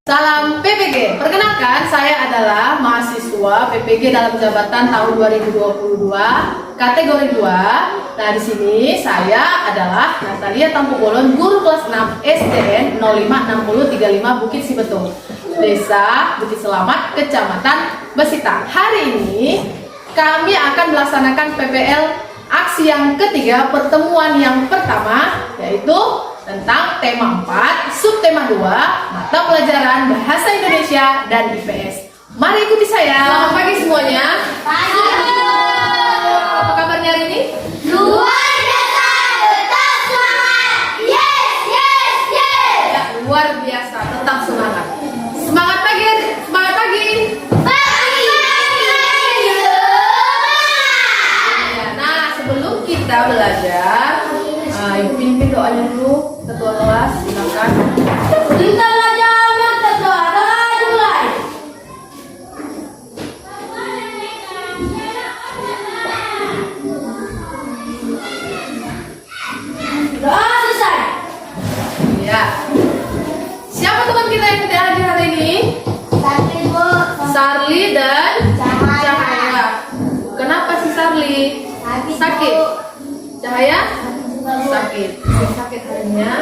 Salam PPG. Perkenalkan, saya adalah mahasiswa PPG dalam jabatan tahun 2022, kategori 2. Nah, di sini saya adalah Natalia Tampubolon, guru kelas 6 SDN 056035 Bukit Sibetung, Desa Bukit Selamat, Kecamatan Besita. Hari ini kami akan melaksanakan PPL aksi yang ketiga, pertemuan yang pertama, yaitu tentang tema 4, subtema 2, mata pelajaran Bahasa Indonesia dan IPS. Mari ikuti saya. Selamat pagi semuanya. Pagi. Apa kabarnya hari ini? Luar biasa, tetap semangat. Yes, yes, yes. Ya, luar biasa, tetap semangat. Semangat pagi, semangat pagi. Pagi. Ya, nah, sebelum kita belajar, ibu pimpin doanya dulu. Ketua kelas, silakan. Sebentar saja, ketua doa mulai. Doa selesai. Ya. Siapa teman kita yang tidak hadir hari ini? Sakit, Bu. Sarli dan Cahaya. Cahaya. Kenapa si Sarli? Sakit. Bu. Cahaya? Sakit. Sakit harinya.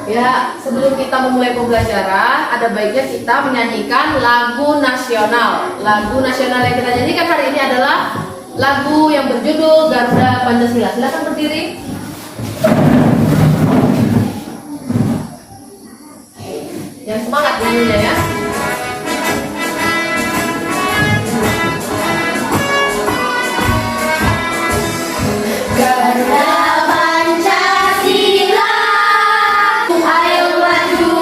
Ya, sebelum kita memulai pembelajaran, ada baiknya kita menyanyikan lagu nasional. Lagu nasional yang kita nyanyikan hari ini adalah lagu yang berjudul Garuda Pancasila. Silakan berdiri. Yang semangat nyanyinya ya. Garuda Pancasila, ayo maju,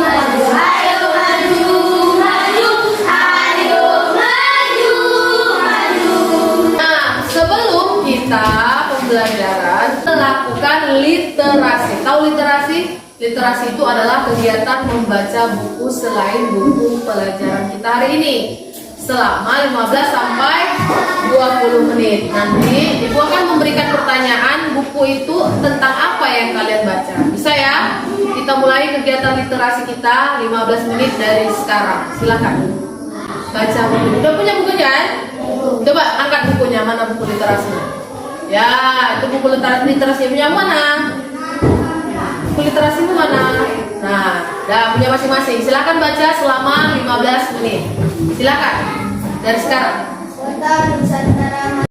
maju, ayo maju, maju, ayo maju, maju. Nah, sebelum kita pembelajaran, melakukan literasi. Tahu literasi? Literasi itu adalah kegiatan membaca buku selain buku pelajaran kita hari ini selama 15 sampai 20 menit. Nanti Ibu akan memberikan pertanyaan, buku itu tentang apa yang kalian baca. Bisa ya? Kita mulai kegiatan literasi kita 15 menit dari sekarang. Silakan. Baca buku. Udah punya bukunya kan? Coba angkat bukunya, mana buku literasinya? Ya, itu buku literasi punya mana? Buku literasimu mana? Nah, udah punya masing-masing. Silakan baca selama 15 menit. Silakan. Dari sekarang. Kota Nusantara.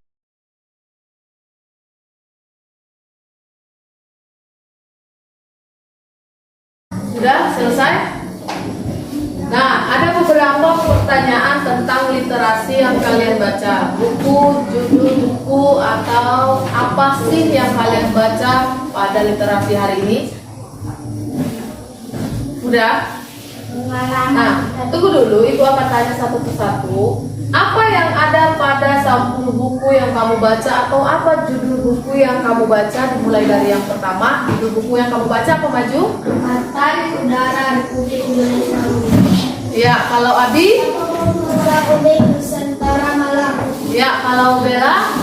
Sudah selesai? Nah, ada beberapa pertanyaan tentang literasi yang kalian baca. Buku, judul buku, atau apa sih yang kalian baca pada literasi hari ini? Udah? Nah, tunggu dulu, Ibu akan tanya satu persatu. Apa yang ada pada sampul buku yang kamu baca, atau apa judul buku yang kamu baca? Dimulai dari yang pertama, judul buku yang kamu baca apa maju? Matahari Udara Republik Indonesia. Ya, kalau Abi? Republik Nusantara Malang. Ya, kalau Bella?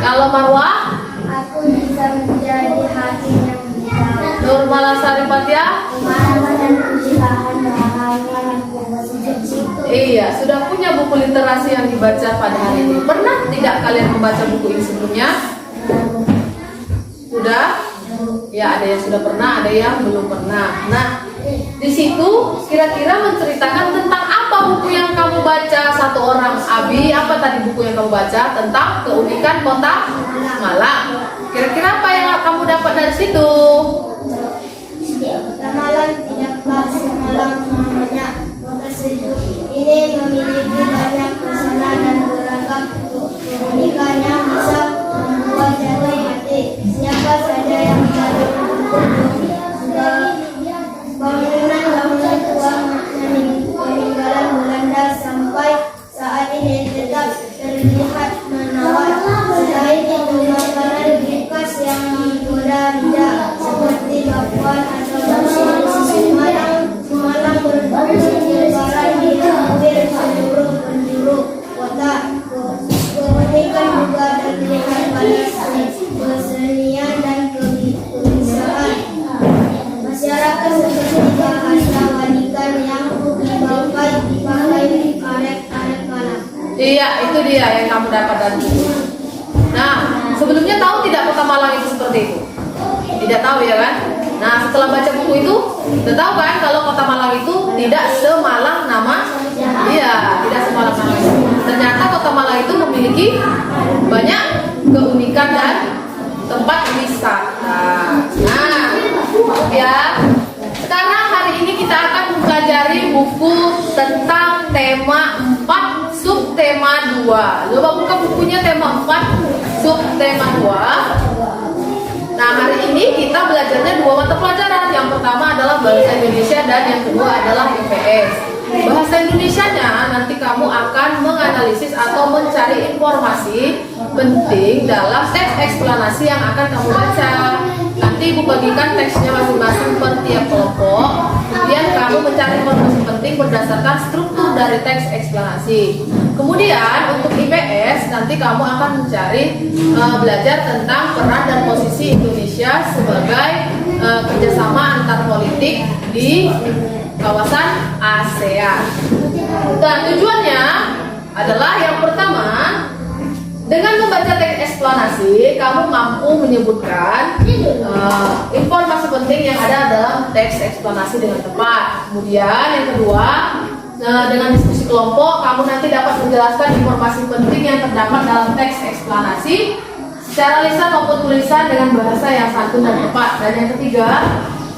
Kalau Marwah? Aku bisa menjadi hakim yang bijak. Nur Malasari Fatia? Marah dan kejilahan bahagia dan kebahagiaan. Iya, sudah punya buku literasi yang dibaca pada hari ini. Pernah tidak kalian membaca buku ini sebelumnya? Sudah? Ya, ada yang sudah pernah, ada yang belum pernah. Nah, di situ kira-kira menceritakan tentang apa buku yang kamu baca satu orang. Abi, apa tadi buku yang kamu baca? Tentang keunikan kota Malang. Kira-kira apa yang kamu dapat dari situ? Kota Malang tidak kasih Malang namanya. Kota sejuk ini memiliki banyak pesona dan beragam keunikannya bisa membuat jatuh hati. Siapa saja yang jatuh bangunan tua peninggalan Belanda sampai saat ini tetap terlihat menawan. Selain itu, makanan khas yang menggoda lidah seperti bakwan atau bakso Malang berpenyebaran di hampir seluruh dia yang kamu dapat dari buku. Nah, sebelumnya tahu tidak Kota Malang itu seperti itu? Tidak tahu ya kan? Nah, setelah baca buku itu, udah tahu kan kalau Kota Malang itu tidak semalang nama. Iya, tidak semalang nama itu. Ternyata Kota Malang itu memiliki banyak keunikan dan tempat wisata. Nah, ya. Sekarang hari ini kita akan mempelajari buku tentang tema 4 subtema 2. Coba buka bukunya tema 4 subtema 2. Nah, hari ini kita belajarnya 2 mata pelajaran. Yang pertama adalah bahasa Indonesia dan yang kedua adalah IPS. Bahasa Indonesianya nanti kamu akan menganalisis atau mencari informasi penting dalam teks eksplanasi yang akan kamu baca. Nanti ibu bagikan teksnya masing-masing per tiap kelompok. Kemudian kamu mencari informasi penting berdasarkan struktur dari teks eksplanasi. Kemudian untuk IPS nanti kamu akan mencari belajar tentang peran dan posisi Indonesia sebagai kerjasama antar politik di kawasan ASEAN. Dan tujuannya adalah yang pertama, dengan membaca teks eksplanasi, kamu mampu menyebutkan informasi penting yang ada dalam teks eksplanasi dengan tepat. Kemudian yang kedua, dengan diskusi kelompok, kamu nanti dapat menjelaskan informasi penting yang terdapat dalam teks eksplanasi secara lisan maupun tulisan dengan bahasa yang santun dan tepat. Dan yang ketiga,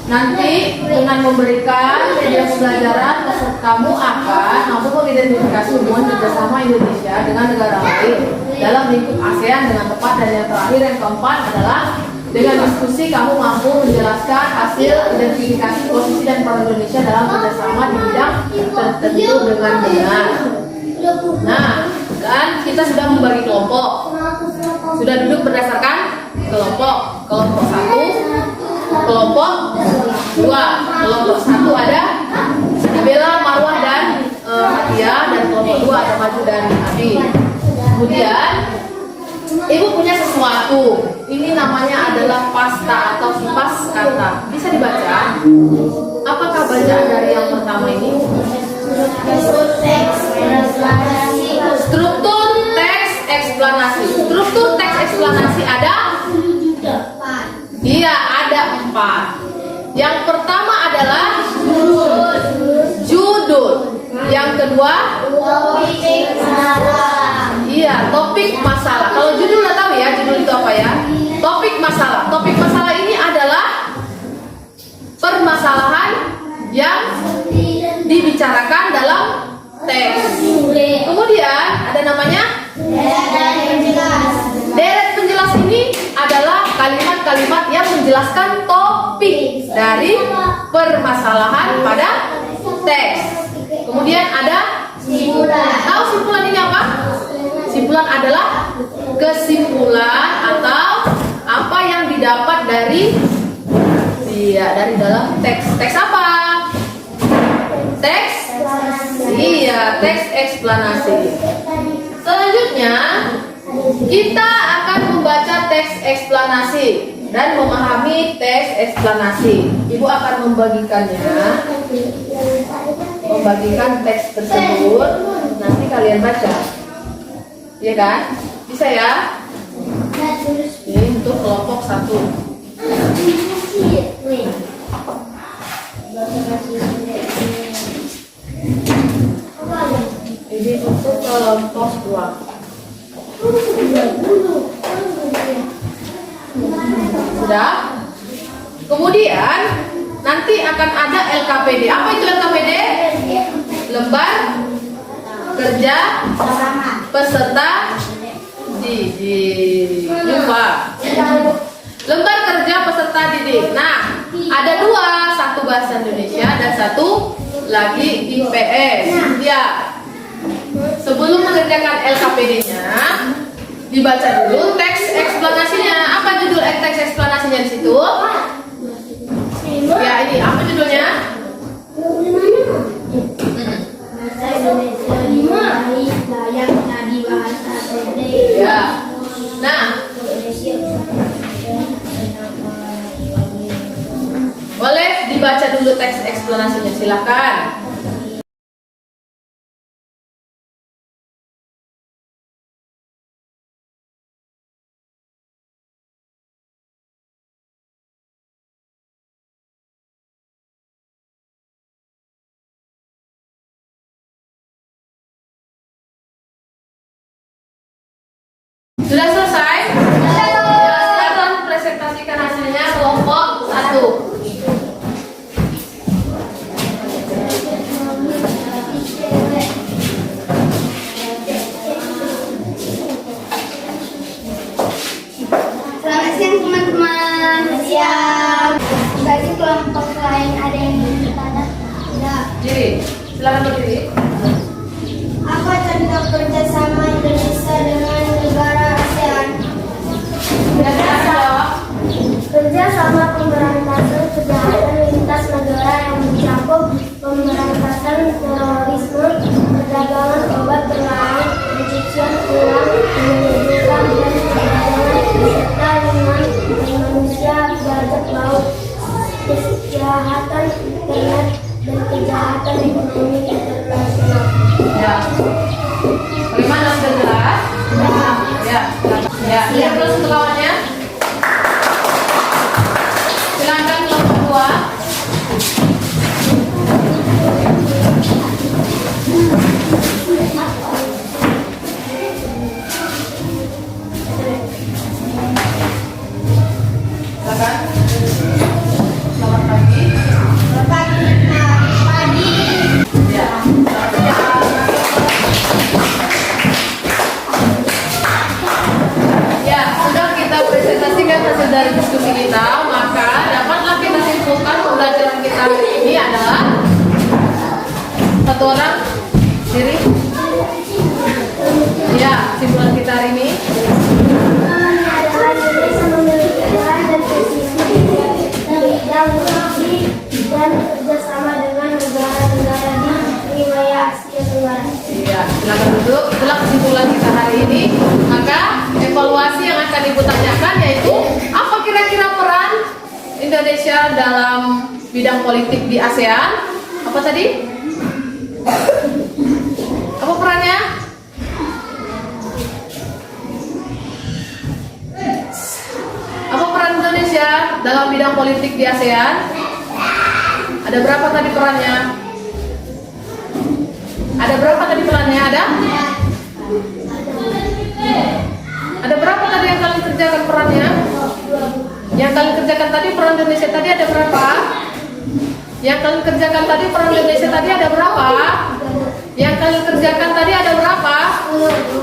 nanti dengan memberikan media pembelajaran, kamu akan mampu mengidentifikasi hubungan kerjasama Indonesia dengan negara lain dalam lingkup ASEAN dengan tepat. Dan yang terakhir, yang keempat adalah dengan diskusi kamu mampu menjelaskan hasil identifikasi posisi dan peran Indonesia dalam kerjasama di bidang tertentu dengan benar. Nah, kan kita sudah membagi kelompok, sudah duduk berdasarkan kelompok. Kelompok 1, kelompok 2. Kelompok 1 ada Bella, Marwah, dan Hatia, dan kelompok 2 ada Maju dan Abi. Kemudian ibu punya sesuatu. Ini namanya adalah pasta atau pas kata. Bisa dibaca? Apakah bacaan dari yang pertama ini? Struktur teks eksplanasi. Struktur teks eksplanasi ada? Iya, ada 4. Yang pertama adalah judul. Yang kedua, iya, topik masalah. Kalau judul udah tahu ya, judul itu apa ya? Topik masalah. Topik masalah ini adalah permasalahan yang dibicarakan dalam teks. Kemudian ada namanya deret penjelas. Ini adalah kalimat-kalimat yang menjelaskan topik dari permasalahan pada teks. Kemudian ada simpulan. Tahu simpulan ini apa? Simpulan adalah kesimpulan atau apa yang didapat dari dalam teks. Teks apa? Teks? Iya, teks eksplanasi. Selanjutnya kita akan membaca teks eksplanasi dan memahami teks eksplanasi. Ibu akan membagikan teks tersebut. Nanti kalian baca. Iya kan? Bisa ya? Ini untuk kelompok 1. Ini untuk kelompok 2. Sudah? Kemudian nanti akan ada LKPD. Apa itu LKPD? Lembar kerja peserta didik. Lupa. Lembar kerja peserta didik. Nah, ada 2, satu bahasa Indonesia dan satu lagi IPS. Ya. Sebelum mengerjakan LKPD-nya, dibaca dulu teks eksplanasinya. Apa judul teks eksplanasinya di situ? Ya, ini apa judulnya? Ya. Nah, boleh dibaca dulu teks eksplanasinya, silakan. Sudah selesai? Ya, silakan presentasikan hasilnya kelompok 1. Selamat siang teman-teman. Siang. Bagi kelompok lain ada yang bertanya? Tidak. Jadi, silakan berdiri. Apa contoh kerjasama Indonesia dengan negara ASEAN? Silakan jawab. Kerjasama pemberantasan kejahatan lintas negara yang mencakup pemberantasan terorisme, perdagangan obat terlarang, pencucian uang, penyeludupan dan perdagangan serta dengan manusia, bajak laut, kejahatan internet dan kejahatan ekonomi internasional. Ya. Bagaimana, sudah jelas? Ya. Ya. Lihat terus untuk kawannya. Silakan kelompok 2. Silakan. Selamat pagi. Pagi. Ya. Ya, sudah kita presentasikan hasil dari diskusi kita, maka dapatlah kita simpulkan pembelajaran kita hari ini adalah satu orang diri. Ya, simpulan kita hari ini. Adalah Indonesia memiliki peran dan posisi di bidang politik dan kerjasama dengan negara-negara di wilayah Asia Tenggara. Ya, silakan duduk. Itulah kesimpulan kita hari ini. Maka evaluasi yang akan ibu tanyakan yaitu apa kira-kira peran Indonesia dalam bidang politik di ASEAN? Apa tadi? Apa perannya? Apa peran Indonesia dalam bidang politik di ASEAN? Ada berapa tadi perannya? Ada berapa tadi perannya? Ada berapa tadi yang kalian kerjakan perannya? Yang kalian kerjakan tadi peran Indonesia tadi ada berapa? Yang kalian kerjakan tadi peran Indonesia tadi ada berapa? Yang kalian kerjakan tadi ada berapa?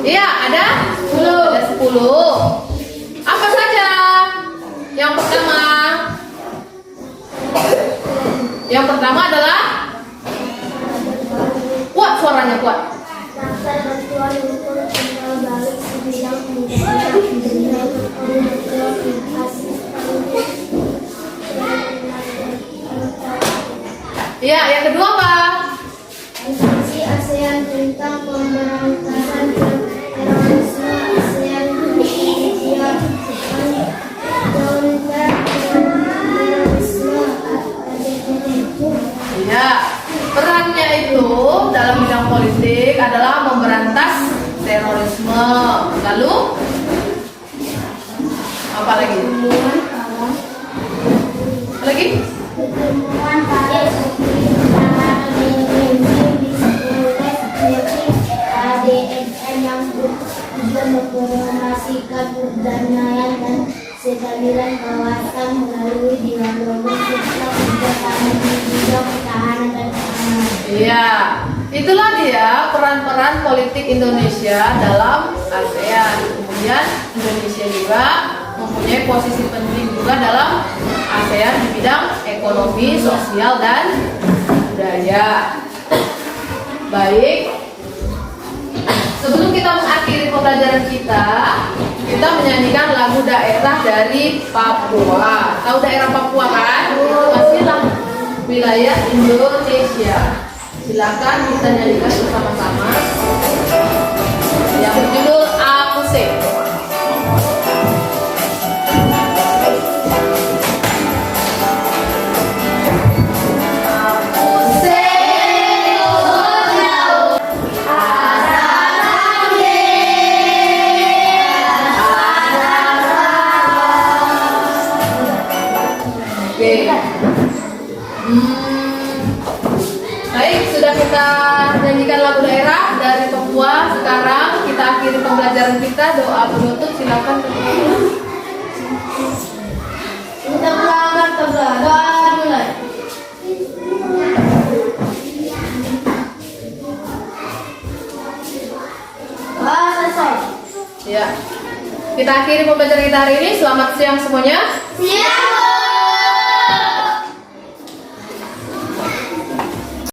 Iya, ada 10. Ada 10. Apa saja? Yang pertama. Yang pertama adalah kuat, suaranya kuat. Daftar bantuan untuk timbal balik sebidang pendidikan dan untuk asisten. Iya, yang kedua apa? Diskusi ASEAN tentang pemberantasan terorisme ASEAN Indonesia counter terorisme ADTT. Iya, perannya itu dalam bidang politik adalah memberantas terorisme. Lalu apa lagi? Apa lagi? Pertemuan pada antara BNPB ADSN yang tujuan mempromosikan perdamaian dan kestabilan kawasan melalui dialog serta kerjasama di bidang pertahanan dan keamanan. Iya, itulah dia peran-peran politik Indonesia dalam ASEAN. Kemudian Indonesia juga mempunyai posisi penting juga dalam ASEAN di bidang ekonomi, sosial, dan budaya. Baik, sebelum kita mengakhiri pembelajaran kita menyanyikan lagu daerah dari Papua. Tahu daerah Papua kan? Itu masihlah wilayah Indonesia. Silakan kita nyanyikan bersama-sama yang berjudul Aku Se. Oke. Baik, sudah kita nyanyikan lagu daerah dari Papua. Sekarang kita kita akhiri pembelajaran kita. Doa penutup silakan. Doa dimulai. Doa selesai. Ya. Kita akhiri pembelajaran kita hari ini. Selamat siang semuanya. Siap.